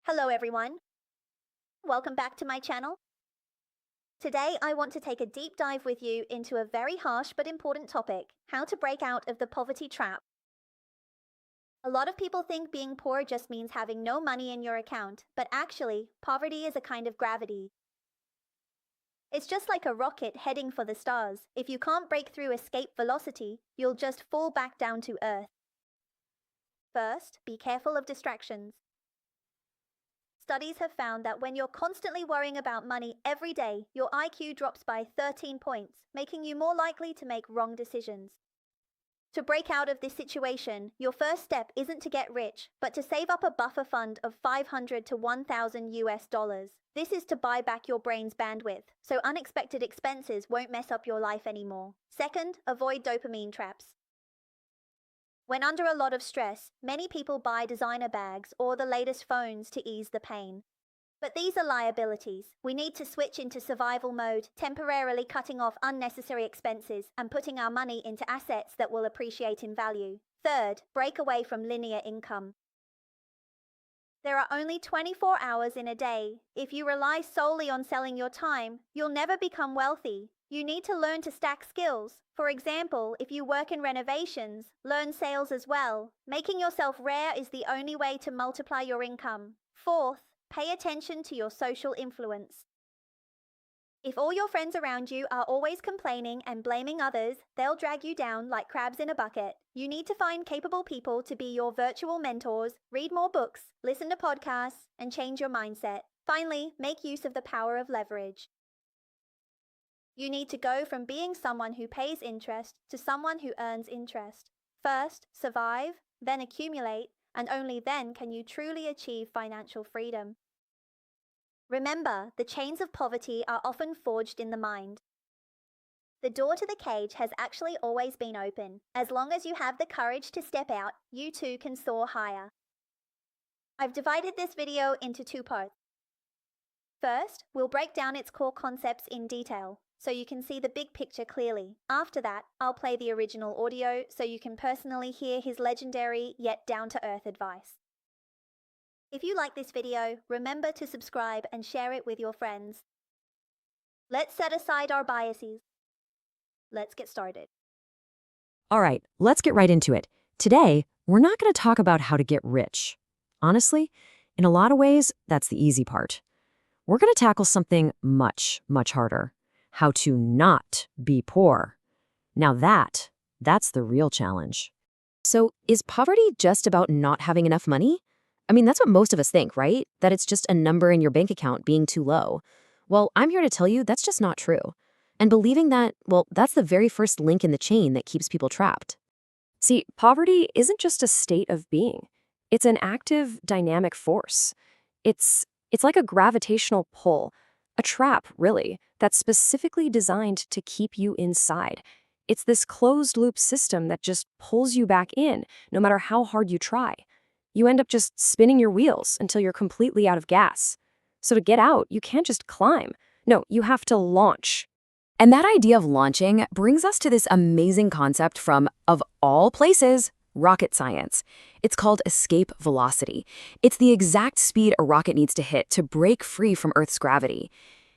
Hello everyone, welcome back to my channel. Today I want to take a deep dive with you into a very harsh but important topic, how to break out of the poverty trap. A lot of people think being poor just means having no money in your account, but actually, poverty is a kind of gravity. It's just like a rocket heading for the stars. If you can't break through escape velocity, you'll just fall back down to earth. First, be careful of distractions. Studies have found that when you're constantly worrying about money every day, your IQ drops by 13 points, making you more likely to make wrong decisions. To break out of this situation, your first step isn't to get rich, but to save up a buffer fund of $500 to $1,000. This is to buy back your brain's bandwidth, so unexpected expenses won't mess up your life anymore. Second, avoid dopamine traps. When under a lot of stress, many people buy designer bags or the latest phones to ease the pain. But these are liabilities. We need to switch into survival mode, temporarily cutting off unnecessary expenses and putting our money into assets that will appreciate in value. Third, break away from linear income. There are only 24 hours in a day. If you rely solely on selling your time, you'll never become wealthy. You need to learn to stack skills. For example, if you work in renovations, learn sales as well. Making yourself rare is the only way to multiply your income. Fourth, pay attention to your social influence. If all your friends around you are always complaining and blaming others, they'll drag you down like crabs in a bucket. You need to find capable people to be your virtual mentors, read more books, listen to podcasts, and change your mindset. Finally, make use of the power of leverage. You need to go from being someone who pays interest to someone who earns interest. First, survive, then accumulate, and only then can you truly achieve financial freedom. Remember, the chains of poverty are often forged in the mind. The door to the cage has actually always been open. As long as you have the courage to step out, you too can soar higher. I've divided this video into two parts. First, we'll break down its core concepts in detail, so you can see the big picture clearly. After that, I'll play the original audio so you can personally hear his legendary yet down-to-earth advice. If you like this video, remember to subscribe and share it with your friends. Let's set aside our biases. Let's get started. All right, let's get right into it. Today, we're not going to talk about how to get rich. Honestly, in a lot of ways, that's the easy part. We're going to tackle something much, much harder. How to not be poor. Now that's the real challenge. So, is poverty just about not having enough money? I mean, that's what most of us think, right? That it's just a number in your bank account being too low. Well, I'm here to tell you that's just not true. And believing that, well, that's the very first link in the chain that keeps people trapped. See, poverty isn't just a state of being. It's an active, dynamic force. It's like a gravitational pull, a trap, really, that's specifically designed to keep you inside. It's this closed-loop system that just pulls you back in, no matter how hard you try. You end up just spinning your wheels until you're completely out of gas. So to get out, you can't just climb. No, you have to launch. And that idea of launching brings us to this amazing concept from, of all places, rocket science. It's called escape velocity. It's the exact speed a rocket needs to hit to break free from Earth's gravity.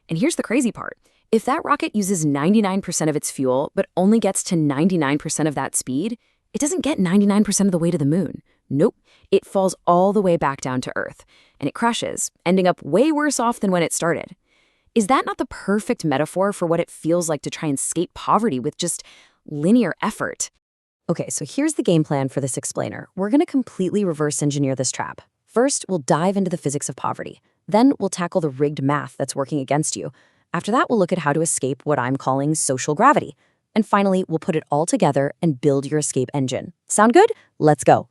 And here's the crazy part. If that rocket uses 99% of its fuel, but only gets to 99% of that speed, it doesn't get 99% of the way to the moon. Nope. It falls all the way back down to Earth, and it crashes, ending up way worse off than when it started. Is that not the perfect metaphor for what it feels like to try and escape poverty with just linear effort? Okay, so here's the game plan for this explainer. We're going to completely reverse engineer this trap. First, we'll dive into the physics of poverty. Then we'll tackle the rigged math that's working against you. After that, we'll look at how to escape what I'm calling social gravity. And finally, we'll put it all together and build your escape engine. Sound good? Let's go.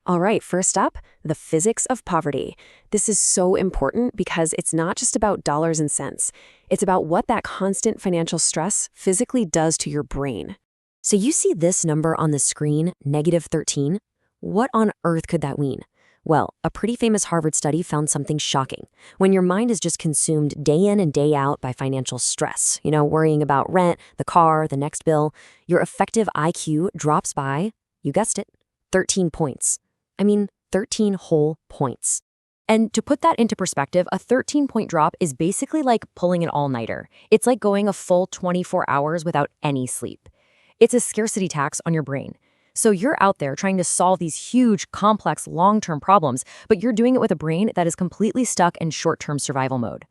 All right, first up, the physics of poverty. This is so important because it's not just about dollars and cents. It's about what that constant financial stress physically does to your brain. So you see this number on the screen, -13? What on earth could that mean? Well, a pretty famous Harvard study found something shocking. When your mind is just consumed day in and day out by financial stress, worrying about rent, the car, the next bill, your effective IQ drops by, you guessed it, 13 points. I mean, 13 whole points. And to put that into perspective, a 13-point drop is basically like pulling an all-nighter. It's like going a full 24 hours without any sleep. It's a scarcity tax on your brain. So you're out there trying to solve these huge, complex, long-term problems, but you're doing it with a brain that is completely stuck in short-term survival mode.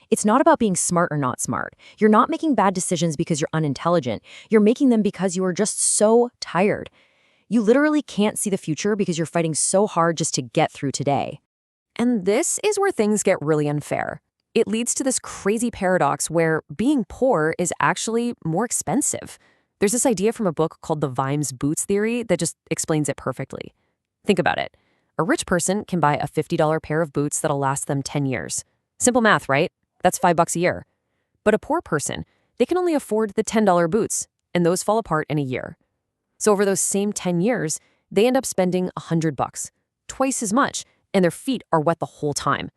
It's not about being smart or not smart. You're not making bad decisions because you're unintelligent. You're making them because you are just so tired. You literally can't see the future because you're fighting so hard just to get through today. And this is where things get really unfair. It leads to this crazy paradox where being poor is actually more expensive. There's this idea from a book called the Vimes Boots theory that just explains it perfectly. Think about it. A rich person can buy a $50 pair of boots that'll last them 10 years. Simple math, right? That's $5 a year. But a poor person, they can only afford the $10 boots, and those fall apart in a year. So over those same 10 years, they end up spending $100, twice as much, and their feet are wet the whole time.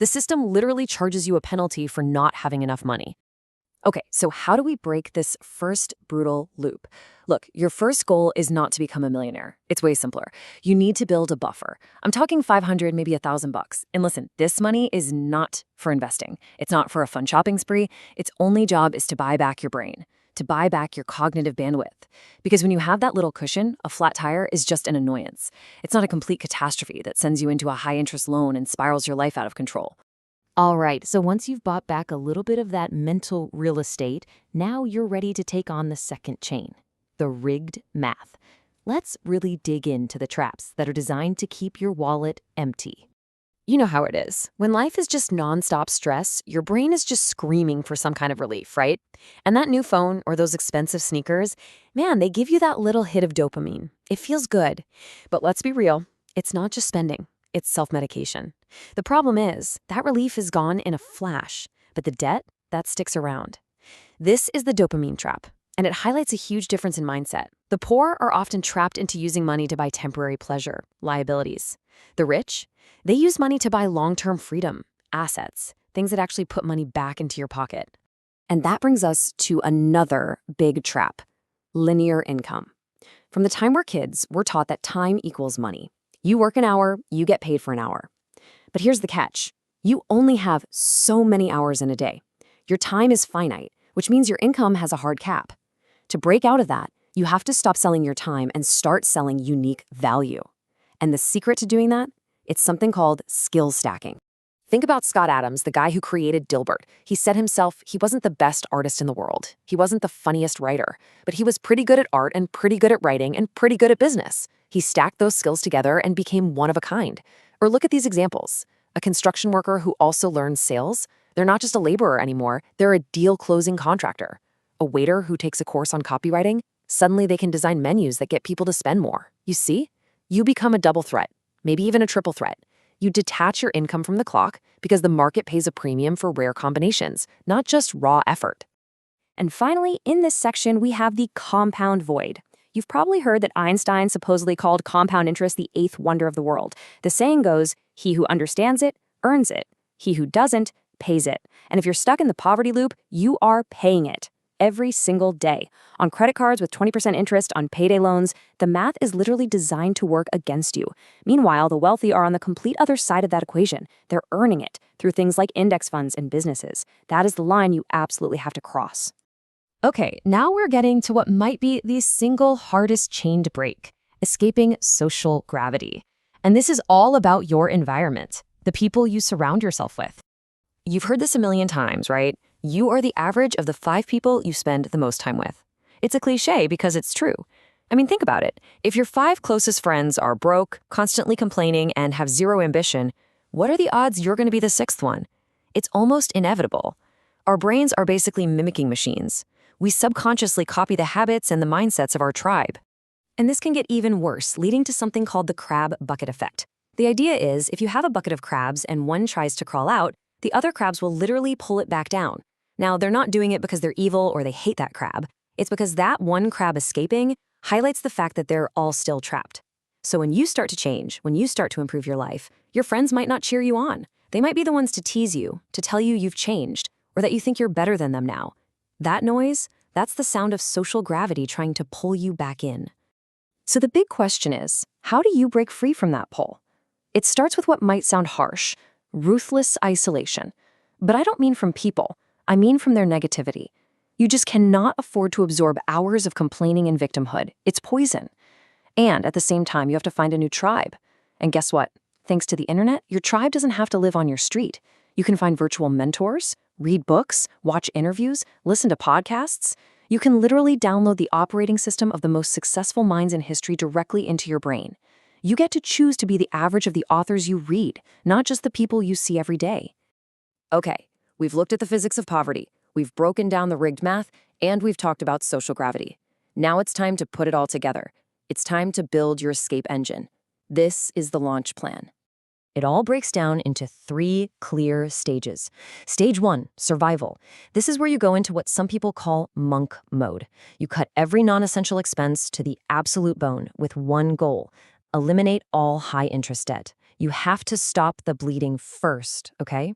The system literally charges you a penalty for not having enough money. Okay, so how do we break this first brutal loop? Look, your first goal is not to become a millionaire. It's way simpler. You need to build a buffer. I'm talking 500, maybe $1,000. And listen, this money is not for investing. It's not for a fun shopping spree. Its only job is to buy back your brain, to buy back your cognitive bandwidth. Because when you have that little cushion, a flat tire is just an annoyance. It's not a complete catastrophe that sends you into a high-interest loan and spirals your life out of control. All right, so once you've bought back a little bit of that mental real estate, now you're ready to take on the second chain, the rigged math. Let's really dig into the traps that are designed to keep your wallet empty. You know how it is. When life is just nonstop stress, your brain is just screaming for some kind of relief, right? And that new phone or those expensive sneakers, man, they give you that little hit of dopamine. It feels good. But let's be real, it's not just spending. It's self-medication. The problem is, that relief is gone in a flash, but the debt, that sticks around. This is the dopamine trap, and it highlights a huge difference in mindset. The poor are often trapped into using money to buy temporary pleasure, liabilities. The rich, they use money to buy long-term freedom, assets, things that actually put money back into your pocket. And that brings us to another big trap, linear income. From the time we're kids, we're taught that time equals money. You work an hour, you get paid for an hour. But here's the catch. You only have so many hours in a day. Your time is finite, which means your income has a hard cap. To break out of that, you have to stop selling your time and start selling unique value. And the secret to doing that? It's something called skill stacking. Think about Scott Adams, the guy who created Dilbert. He said himself he wasn't the best artist in the world. He wasn't the funniest writer, but he was pretty good at art and pretty good at writing and pretty good at business. He stacked those skills together and became one of a kind. Or look at these examples. A construction worker who also learns sales. They're not just a laborer anymore, they're a deal-closing contractor. A waiter who takes a course on copywriting. Suddenly they can design menus that get people to spend more. You see? You become a double threat, maybe even a triple threat. You detach your income from the clock because the market pays a premium for rare combinations, not just raw effort. And finally, in this section, we have the compound void. You've probably heard that Einstein supposedly called compound interest the eighth wonder of the world. The saying goes, he who understands it, earns it. He who doesn't, pays it. And if you're stuck in the poverty loop, you are paying it every single day. On credit cards with 20% interest on payday loans, the math is literally designed to work against you. Meanwhile, the wealthy are on the complete other side of that equation. They're earning it through things like index funds and businesses. That is the line you absolutely have to cross. Okay, now we're getting to what might be the single hardest chain to break, escaping social gravity. And this is all about your environment, the people you surround yourself with. You've heard this a million times, right? You are the average of the 5 people you spend the most time with. It's a cliche because it's true. I mean, think about it. If your 5 closest friends are broke, constantly complaining, and have zero ambition, what are the odds you're going to be the 6th one? It's almost inevitable. Our brains are basically mimicking machines. We subconsciously copy the habits and the mindsets of our tribe. And this can get even worse, leading to something called the crab bucket effect. The idea is, if you have a bucket of crabs and one tries to crawl out, the other crabs will literally pull it back down. Now, they're not doing it because they're evil or they hate that crab. It's because that one crab escaping highlights the fact that they're all still trapped. So when you start to change, when you start to improve your life, your friends might not cheer you on. They might be the ones to tease you, to tell you you've changed, or that you think you're better than them now. That noise, that's the sound of social gravity trying to pull you back in. So the big question is, how do you break free from that pull? It starts with what might sound harsh, ruthless isolation. But I don't mean from people. I mean from their negativity. You just cannot afford to absorb hours of complaining and victimhood. It's poison. And at the same time, you have to find a new tribe. And guess what? Thanks to the internet, your tribe doesn't have to live on your street. You can find virtual mentors, read books, watch interviews, listen to podcasts. You can literally download the operating system of the most successful minds in history directly into your brain. You get to choose to be the average of the authors you read, not just the people you see every day. Okay, we've looked at the physics of poverty, we've broken down the rigged math, and we've talked about social gravity. Now it's time to put it all together. It's time to build your escape engine. This is the launch plan. It all breaks down into 3 clear stages. Stage 1, survival. This is where you go into what some people call monk mode. You cut every non-essential expense to the absolute bone with one goal: eliminate all high-interest debt. You have to stop the bleeding first, okay?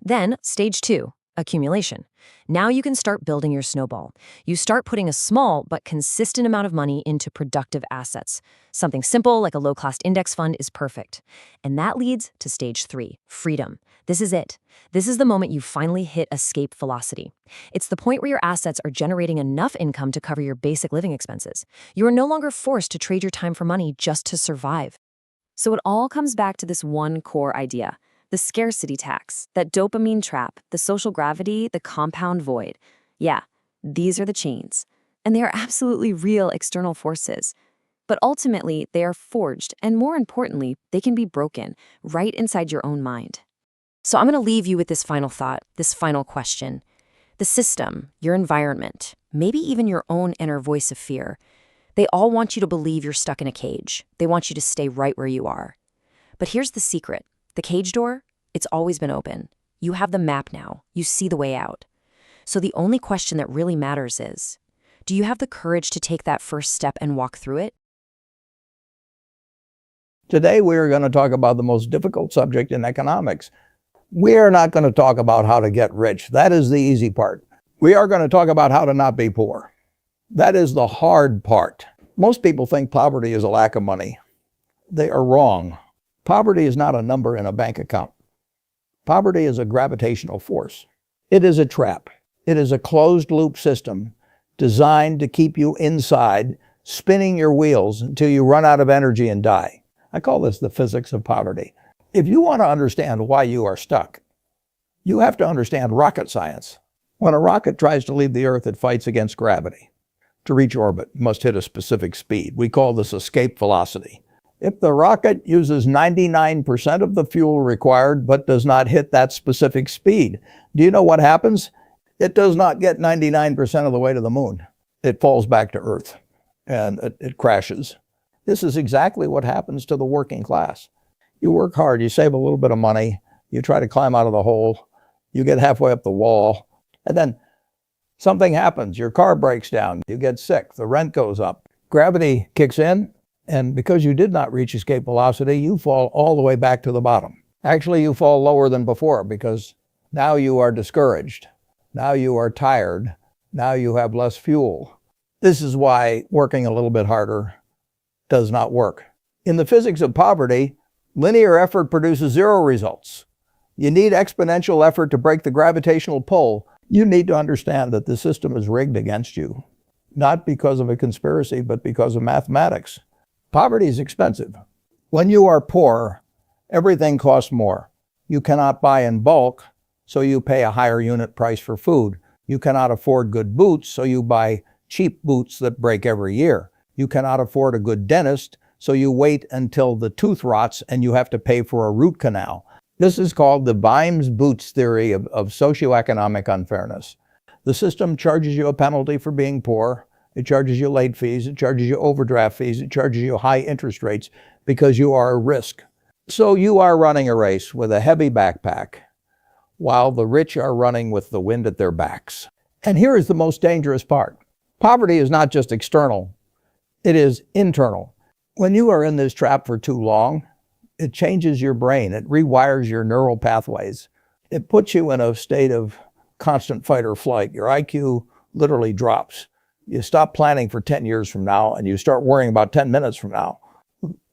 Then, stage 2, accumulation. Now you can start building your snowball. You start putting a small but consistent amount of money into productive assets. Something simple like a low-cost index fund is perfect. And that leads to stage 3, freedom. This is it. This is the moment you finally hit escape velocity. It's the point where your assets are generating enough income to cover your basic living expenses. You are no longer forced to trade your time for money just to survive. So it all comes back to this one core idea: the scarcity tax, that dopamine trap, the social gravity, the compound void. Yeah, these are the chains. And they are absolutely real external forces. But ultimately, they are forged, and more importantly, they can be broken right inside your own mind. So I'm going to leave you with this final thought, this final question. The system, your environment, maybe even your own inner voice of fear, they all want you to believe you're stuck in a cage. They want you to stay right where you are. But here's the secret. The cage door, it's always been open. You have the map now. You see the way out. So the only question that really matters is, do you have the courage to take that first step and walk through it? Today, we're going to talk about the most difficult subject in economics. We're not going to talk about how to get rich. That is the easy part. We are going to talk about how to not be poor. That is the hard part. Most people think poverty is a lack of money. They are wrong. Poverty is not a number in a bank account. Poverty is a gravitational force. It is a trap. It is a closed-loop system designed to keep you inside, spinning your wheels until you run out of energy and die. I call this the physics of poverty. If you want to understand why you are stuck, you have to understand rocket science. When a rocket tries to leave the Earth, it fights against gravity. To reach orbit, it must hit a specific speed. We call this escape velocity. If the rocket uses 99% of the fuel required but does not hit that specific speed, do you know what happens? It does not get 99% of the way to the moon. It falls back to Earth and it crashes. This is exactly what happens to the working class. You work hard, you save a little bit of money, you try to climb out of the hole, you get halfway up the wall, and then something happens. Your car breaks down, you get sick, the rent goes up. Gravity kicks in, and because you did not reach escape velocity, you fall all the way back to the bottom. Actually, you fall lower than before because now you are discouraged. Now you are tired. Now you have less fuel. This is why working a little bit harder does not work. In the physics of poverty, linear effort produces 0 results. You need exponential effort to break the gravitational pull. You need to understand that the system is rigged against you, not because of a conspiracy, but because of mathematics. Poverty is expensive. When you are poor, everything costs more. You cannot buy in bulk, so you pay a higher unit price for food. You cannot afford good boots, so you buy cheap boots that break every year. You cannot afford a good dentist, so you wait until the tooth rots and you have to pay for a root canal. This is called the Vimes-Boots theory of socioeconomic unfairness. The system charges you a penalty for being poor. It charges you late fees. It charges you overdraft fees. It charges you high interest rates because you are a risk. So you are running a race with a heavy backpack while the rich are running with the wind at their backs. And here is the most dangerous part. Poverty is not just external. It is internal. When you are in this trap for too long, it changes your brain. It rewires your neural pathways. It puts you in a state of constant fight or flight. Your IQ literally drops. You stop planning for 10 years from now and you start worrying about 10 minutes from now.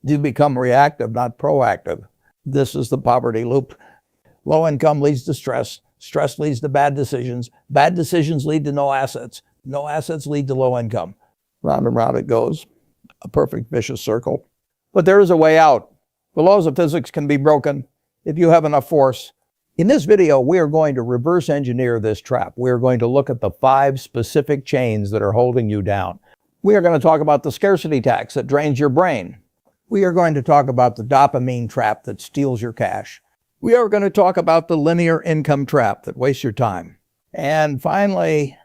You become reactive, not proactive. This is the poverty loop. Low income leads to stress. Stress leads to bad decisions. Bad decisions lead to no assets. No assets lead to low income. Round and round it goes. A perfect vicious circle. But there is a way out. The laws of physics can be broken if you have enough force. In this video, we are going to reverse engineer this trap. We are going to look at the 5 specific chains that are holding you down. We are going to talk about the scarcity tax that drains your brain. We are going to talk about the dopamine trap that steals your cash. We are going to talk about the linear income trap that wastes your time. And finally,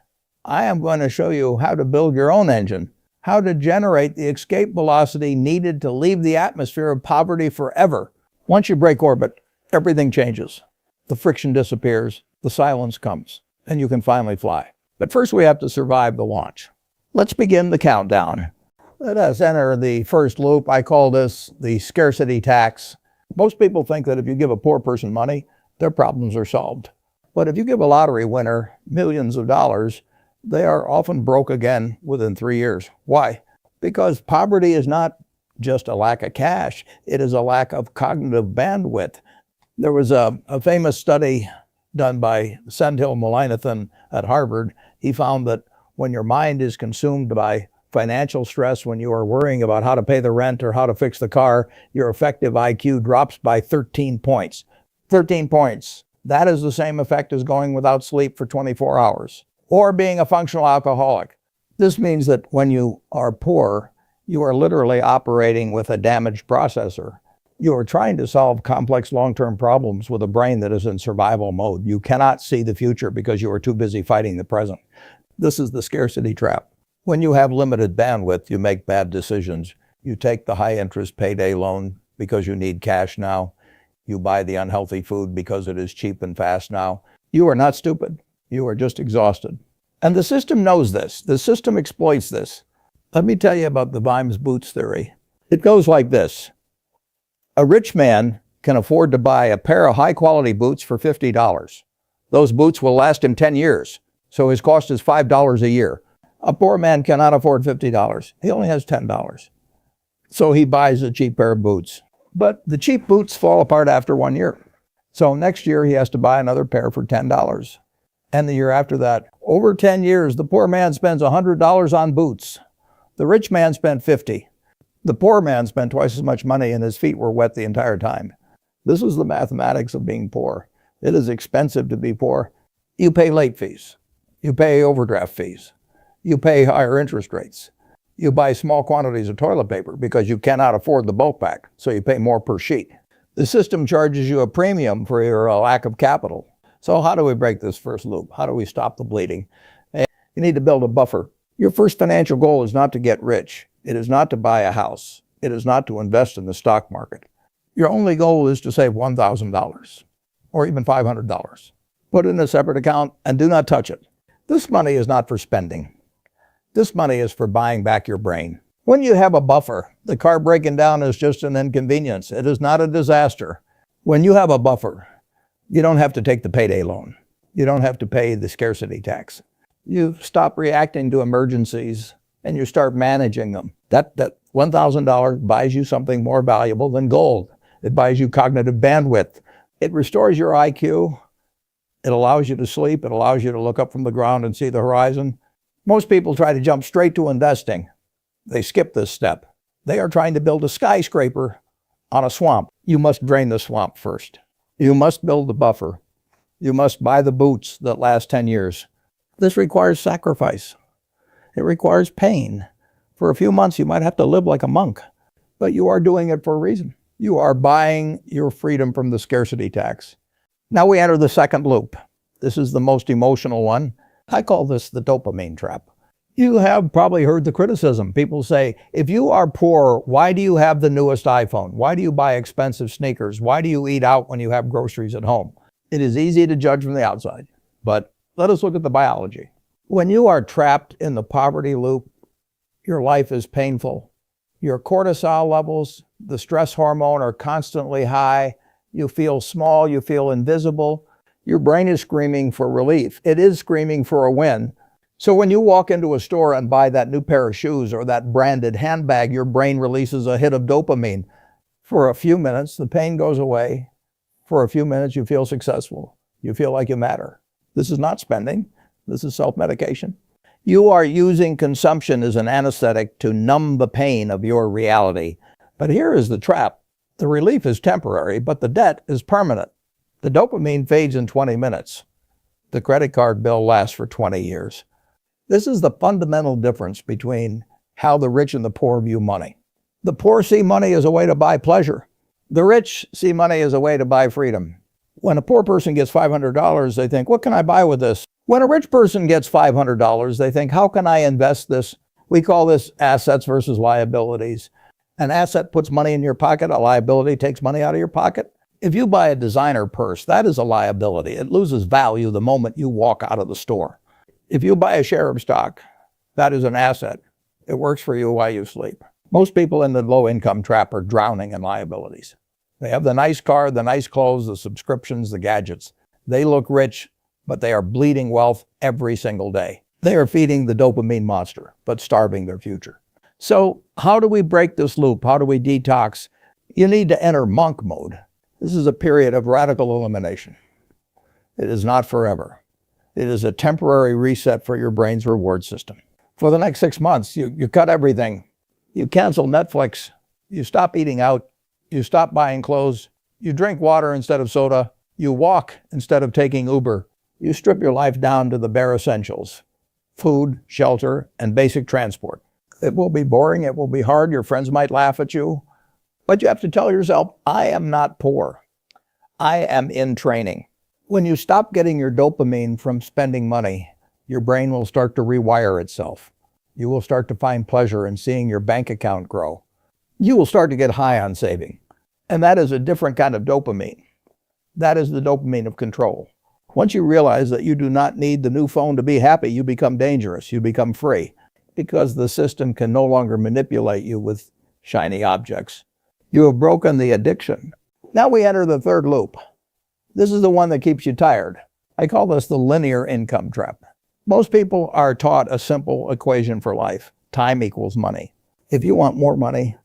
I am going to show you how to build your own engine, how to generate the escape velocity needed to leave the atmosphere of poverty forever. Once you break orbit, everything changes. The friction disappears, the silence comes, and you can finally fly. But first we have to survive the launch. Let's begin the countdown. Let us enter the first loop. I call this the scarcity tax. Most people think that if you give a poor person money, their problems are solved. But if you give a lottery winner millions of dollars, they are often broke again within 3 years. Why? Because poverty is not just a lack of cash, it is a lack of cognitive bandwidth. There was a famous study done by Senthil Mullainathan at Harvard. He found that when your mind is consumed by financial stress, when you are worrying about how to pay the rent or how to fix the car, your effective IQ drops by 13 points. 13 points. That is the same effect as going without sleep for 24 hours or being a functional alcoholic. This means that when you are poor, you are literally operating with a damaged processor. You are trying to solve complex long-term problems with a brain that is in survival mode. You cannot see the future because you are too busy fighting the present. This is the scarcity trap. When you have limited bandwidth, you make bad decisions. You take the high-interest payday loan because you need cash now. You buy the unhealthy food because it is cheap and fast now. You are not stupid. You are just exhausted. And the system knows this. The system exploits this. Let me tell you about the Vimes boots theory. It goes like this. A rich man can afford to buy a pair of high-quality boots for $50. Those boots will last him 10 years, so his cost is $5 a year. A poor man cannot afford $50. He only has $10. So he buys a cheap pair of boots. But the cheap boots fall apart after 1 year. So next year he has to buy another pair for $10. And the year after that. Over 10 years, the poor man spends $100 on boots. The rich man spent $50. The poor man spent twice as much money and his feet were wet the entire time. This is the mathematics of being poor. It is expensive to be poor. You pay late fees. You pay overdraft fees. You pay higher interest rates. You buy small quantities of toilet paper because you cannot afford the bulk pack, so you pay more per sheet. The system charges you a premium for your lack of capital. So how do we break this first loop? How do we stop the bleeding? You need to build a buffer. Your first financial goal is not to get rich. It is not to buy a house. It is not to invest in the stock market. Your only goal is to save $1,000 or even $500. Put it in a separate account and do not touch it. This money is not for spending. This money is for buying back your brain. When you have a buffer, the car breaking down is just an inconvenience. It is not a disaster. When you have a buffer, you don't have to take the payday loan. You don't have to pay the scarcity tax. You stop reacting to emergencies and you start managing them. That $1,000 buys you something more valuable than gold. It buys you cognitive bandwidth. It restores your IQ. It allows you to sleep. It allows you to look up from the ground and see the horizon. Most people try to jump straight to investing. They skip this step. They are trying to build a skyscraper on a swamp. You must drain the swamp first. You must build the buffer. You must buy the boots that last 10 years. This requires sacrifice. It requires pain. For a few months, you might have to live like a monk, but you are doing it for a reason. You are buying your freedom from the scarcity tax. Now we enter the second loop. This is the most emotional one. I call this the dopamine trap. You have probably heard the criticism. People say, if you are poor, why do you have the newest iPhone? Why do you buy expensive sneakers? Why do you eat out when you have groceries at home? It is easy to judge from the outside, but let us look at the biology. When you are trapped in the poverty loop, your life is painful. Your cortisol levels, the stress hormone, are constantly high. You feel small, you feel invisible. Your brain is screaming for relief. It is screaming for a win. So when you walk into a store and buy that new pair of shoes or that branded handbag, your brain releases a hit of dopamine. For a few minutes, the pain goes away. For a few minutes, you feel successful. You feel like you matter. This is not spending. This is self-medication. You are using consumption as an anesthetic to numb the pain of your reality. But here is the trap. The relief is temporary, but the debt is permanent. The dopamine fades in 20 minutes. The credit card bill lasts for 20 years. This is the fundamental difference between how the rich and the poor view money. The poor see money as a way to buy pleasure. The rich see money as a way to buy freedom. When a poor person gets $500, they think, what can I buy with this? When a rich person gets $500, they think, how can I invest this? We call this assets versus liabilities. An asset puts money in your pocket, a liability takes money out of your pocket. If you buy a designer purse, that is a liability. It loses value the moment you walk out of the store. If you buy a share of stock, that is an asset. It works for you while you sleep. Most people in the low-income trap are drowning in liabilities. They have the nice car, the nice clothes, the subscriptions, the gadgets. They look rich, but they are bleeding wealth every single day. They are feeding the dopamine monster, but starving their future. So how do we break this loop? How do we detox? You need to enter monk mode. This is a period of radical elimination. It is not forever. It is a temporary reset for your brain's reward system. For the next 6 months, you cut everything. You cancel Netflix. You stop eating out. You stop buying clothes. You drink water instead of soda. You walk instead of taking Uber. You strip your life down to the bare essentials: food, shelter, and basic transport. It will be boring. It will be hard. Your friends might laugh at you. But you have to tell yourself, I am not poor. I am in training. When you stop getting your dopamine from spending money, your brain will start to rewire itself. You will start to find pleasure in seeing your bank account grow. You will start to get high on saving. And that is a different kind of dopamine. That is the dopamine of control. Once you realize that you do not need the new phone to be happy, you become dangerous. You become free, because the system can no longer manipulate you with shiny objects. You have broken the addiction. Now we enter the third loop. This is the one that keeps you tired. I call this the linear income trap. Most people are taught a simple equation for life. Time equals money. If you want more money,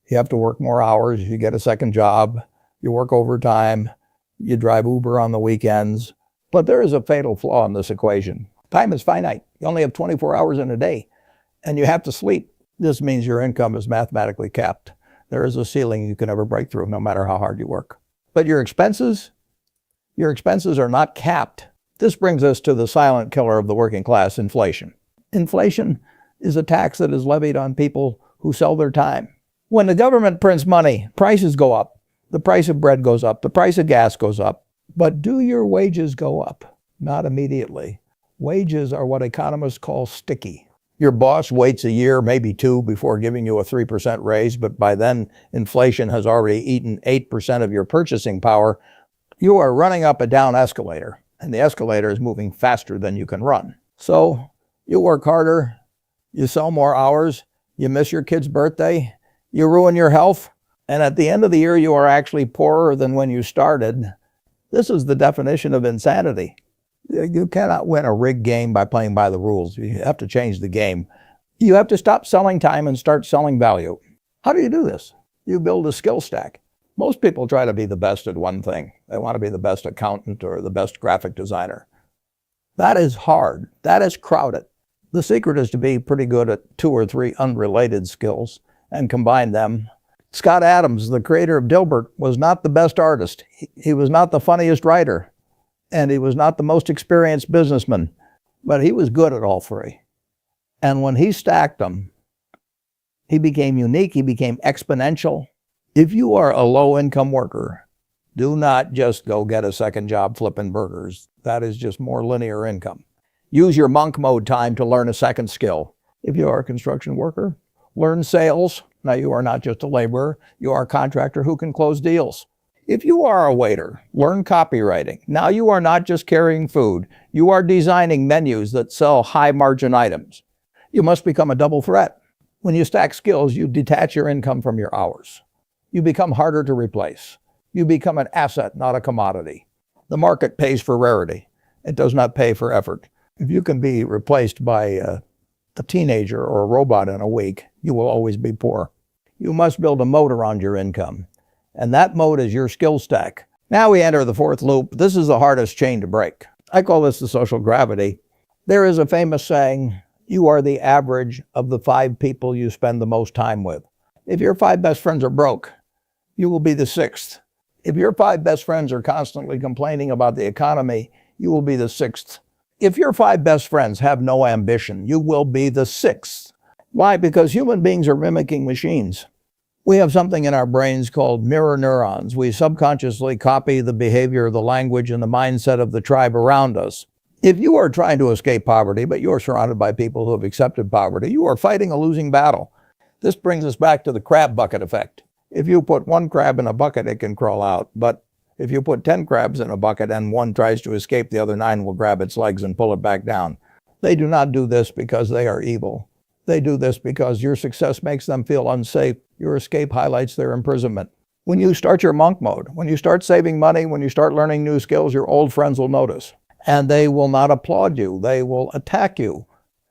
you have to work more hours. You get a second job. You work overtime. You drive Uber on the weekends. But there is a fatal flaw in this equation. Time is finite. You only have 24 hours in a day, and you have to sleep. This means your income is mathematically capped. There is a ceiling you can never break through, no matter how hard you work. But your expenses are not capped. This brings us to the silent killer of the working class, inflation. Inflation is a tax that is levied on people who sell their time. When the government prints money, prices go up. The price of bread goes up. The price of gas goes up. But do your wages go up? Not immediately. Wages are what economists call sticky. Your boss waits a year, maybe 2, before giving you a 3% raise, but by then inflation has already eaten 8% of your purchasing power. You are running up a down escalator, and the escalator is moving faster than you can run. So you work harder, you sell more hours, you miss your kid's birthday, you ruin your health, and at the end of the year you are actually poorer than when you started. This is the definition of insanity. You cannot win a rigged game by playing by the rules. You have to change the game. You have to stop selling time and start selling value. How do you do this? You build a skill stack. Most people try to be the best at one thing. They want to be the best accountant or the best graphic designer. That is hard. That is crowded. The secret is to be pretty good at 2 or 3 unrelated skills and combine them. Scott Adams, the creator of Dilbert, was not the best artist. He was not the funniest writer. And he was not the most experienced businessman, but he was good at all 3. And when he stacked them, he became unique, he became exponential. If you are a low-income worker, do not just go get a second job flipping burgers. That is just more linear income. Use your monk mode time to learn a second skill. If you are a construction worker, learn sales. Now you are not just a laborer, you are a contractor who can close deals. If you are a waiter, learn copywriting. Now you are not just carrying food, you are designing menus that sell high-margin items. You must become a double threat. When you stack skills, you detach your income from your hours. You become harder to replace. You become an asset, not a commodity. The market pays for rarity. It does not pay for effort. If you can be replaced by a teenager or a robot in a week, you will always be poor. You must build a moat around your income. And that mode is your skill stack. Now we enter the fourth loop. This is the hardest chain to break. I call this the social gravity. There is a famous saying, you are the average of the 5 people you spend the most time with. If your 5 best friends are broke, you will be the 6th. If your 5 best friends are constantly complaining about the economy, you will be the 6th. If your 5 best friends have no ambition, you will be the 6th. Why? Because human beings are mimicking machines. We have something in our brains called mirror neurons. We subconsciously copy the behavior, the language, and the mindset of the tribe around us. If you are trying to escape poverty, but you're surrounded by people who have accepted poverty, you are fighting a losing battle. This brings us back to the crab bucket effect. If you put 1 crab in a bucket, it can crawl out. But if you put 10 crabs in a bucket and one tries to escape, the other 9 will grab its legs and pull it back down. They do not do this because they are evil. They do this because your success makes them feel unsafe. Your escape highlights their imprisonment. When you start your monk mode, when you start saving money, when you start learning new skills, your old friends will notice. And they will not applaud you. They will attack you.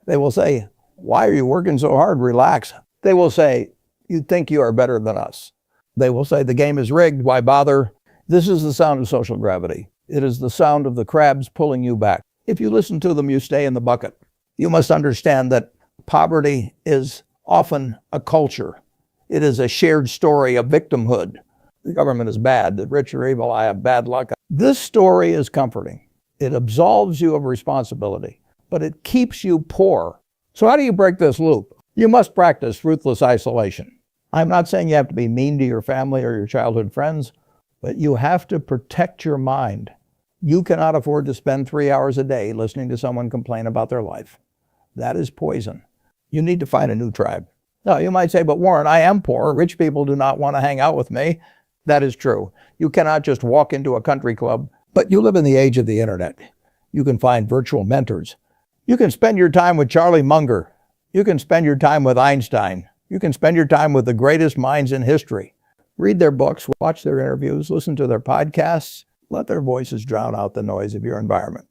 They will say, why are you working so hard? Relax. They will say, you think you are better than us. They will say, the game is rigged. Why bother? This is the sound of social gravity. It is the sound of the crabs pulling you back. If you listen to them, you stay in the bucket. You must understand that poverty is often a culture. It is a shared story of victimhood. The government is bad. The rich are evil. I have bad luck. This story is comforting. It absolves you of responsibility, but it keeps you poor. So how do you break this loop? You must practice ruthless isolation. I'm not saying you have to be mean to your family or your childhood friends, but you have to protect your mind. You cannot afford to spend 3 hours a day listening to someone complain about their life. That is poison. You need to find a new tribe. Now, you might say, but Warren, I am poor. Rich people do not want to hang out with me. That is true. You cannot just walk into a country club, but you live in the age of the internet. You can find virtual mentors. You can spend your time with Charlie Munger. You can spend your time with Einstein. You can spend your time with the greatest minds in history. Read their books, watch their interviews, listen to their podcasts. Let their voices drown out the noise of your environment.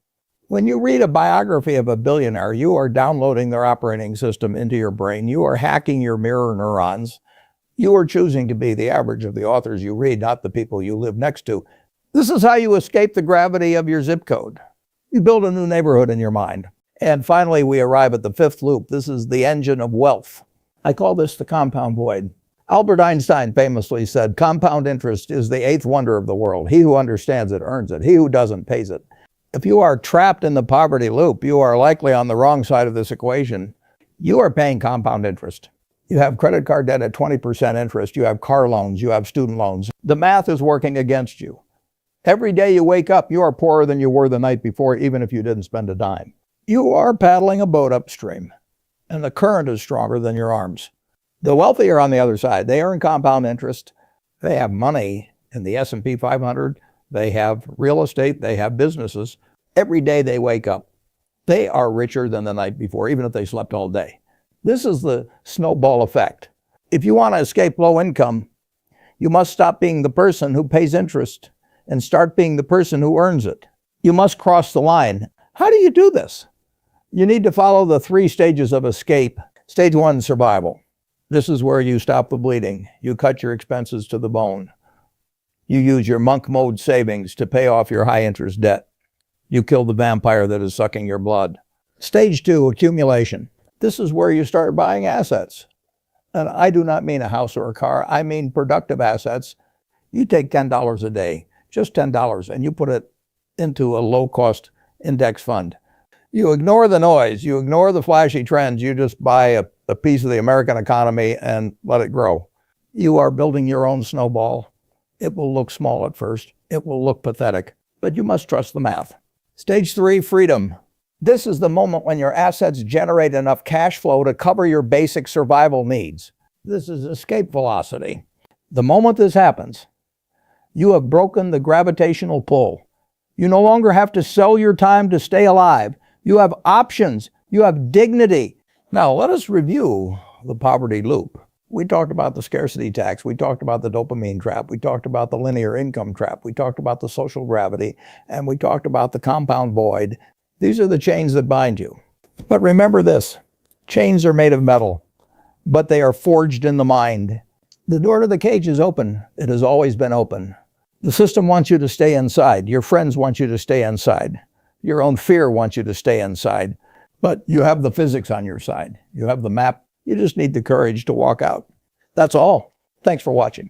When you read a biography of a billionaire, you are downloading their operating system into your brain. You are hacking your mirror neurons. You are choosing to be the average of the authors you read, not the people you live next to. This is how you escape the gravity of your zip code. You build a new neighborhood in your mind. And finally, we arrive at the 5th loop. This is the engine of wealth. I call this the compound void. Albert Einstein famously said, compound interest is the 8th wonder of the world. He who understands it earns it. He who doesn't pays it. If you are trapped in the poverty loop, you are likely on the wrong side of this equation. You are paying compound interest. You have credit card debt at 20% interest. You have car loans. You have student loans. The math is working against you. Every day you wake up, you are poorer than you were the night before, even if you didn't spend a dime. You are paddling a boat upstream, and the current is stronger than your arms. The wealthy are on the other side. They earn compound interest. They have money in the S&P 500. They have real estate. They have businesses. Every day they wake up, they are richer than the night before, even if they slept all day. This is the snowball effect. If you want to escape low income, you must stop being the person who pays interest and start being the person who earns it. You must cross the line. How do you do this? You need to follow the 3 stages of escape. Stage 1, survival. This is where you stop the bleeding. You cut your expenses to the bone. You use your monk mode savings to pay off your high interest debt. You kill the vampire that is sucking your blood. Stage 2, accumulation. This is where you start buying assets. And I do not mean a house or a car. I mean productive assets. You take $10 a day, just $10, and you put it into a low-cost index fund. You ignore the noise. You ignore the flashy trends. You just buy a piece of the American economy and let it grow. You are building your own snowball. It will look small at first. It will look pathetic, but you must trust the math. Stage 3, freedom. This is the moment when your assets generate enough cash flow to cover your basic survival needs. This is escape velocity. The moment this happens, you have broken the gravitational pull. You no longer have to sell your time to stay alive. You have options. You have dignity. Now, let us review the poverty loop. We talked about the scarcity tax. We talked about the dopamine trap. We talked about the linear income trap. We talked about the social gravity. And we talked about the compound void. These are the chains that bind you. But remember this, chains are made of metal, but they are forged in the mind. The door to the cage is open. It has always been open. The system wants you to stay inside. Your friends want you to stay inside. Your own fear wants you to stay inside. But you have the physics on your side. You have the map. You just need the courage to walk out. That's all. Thanks for watching.